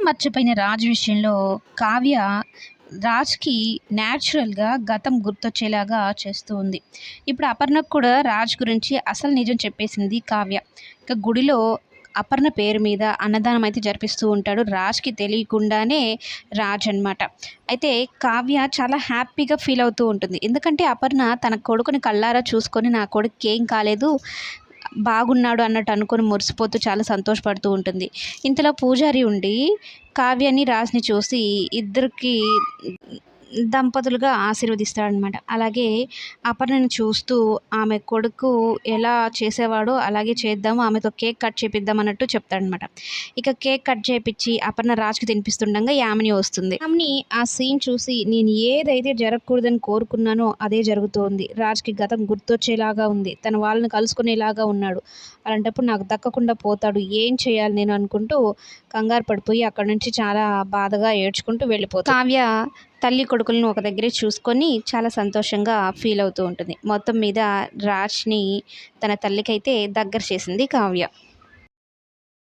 మర్చిపోయిన రాజు విషయంలో కావ్య రాజ్‌కి న్యాచురల్‌గా గతం గుర్తొచ్చేలాగా చేస్తూ ఉంది. ఇప్పుడు అపర్ణకు కూడా రాజ్ గురించి అసలు నిజం చెప్పేసింది కావ్య. ఇక గుడిలో అపర్ణ పేరు మీద అన్నదానం అయితే జరిపిస్తూ ఉంటాడు. రాజ్‌కి తెలియకుండానే రాజ్ అనమాట. అయితే కావ్య చాలా హ్యాపీగా ఫీల్ అవుతూ ఉంటుంది. ఎందుకంటే అపర్ణ తన కొడుకుని కళ్ళారా చూసుకొని నా కొడుకుకేం కాలేదు, బాగున్నాడు అన్నట్టు అనుకొని మురిసిపోతూ చాలా సంతోషపడుతూ ఉంటుంది. ఇంతలో పూజారి ఉండి కావ్యని, రాజ్‌ని చూసి ఇద్దరికి దంపతులుగా ఆశీర్వదిస్తాడనమాట. అలాగే అపర్ణని చూస్తూ ఆమె కొడుకు ఎలా చేసేవాడో అలాగే చేద్దాము, ఆమెతో కేక్ కట్ చేపిద్దాం అన్నట్టు చెప్తాడనమాట. ఇక కేక్ కట్ చేపిచ్చి అపర్ణ రాజ్‌కి తినిపిస్తుండగా యామిని వస్తుంది. యామిని ఆ సీన్ చూసి నేను ఏదైతే జరగకూడదని కోరుకున్నానో అదే జరుగుతోంది. రాజ్‌కి గతం గుర్తొచ్చేలాగా ఉంది. తన వాళ్ళని కలుసుకునేలాగా ఉన్నాడు. అలాంటప్పుడు నాకు దక్కకుండా పోతాడు. ఏం చేయాలి నేను అనుకుంటూ కంగారు పడిపోయి అక్కడి నుంచి చాలా బాధగా ఏడ్చుకుంటూ వెళ్ళిపోతుంది. కావ్య తల్లి కొడుకులను ఒక దగ్గరే చూసుకొని చాలా సంతోషంగా ఫీల్ అవుతూ ఉంటుంది. మొత్తం మీద రాజ్‌ని తన తల్లికైతే దగ్గర చేసింది కావ్య.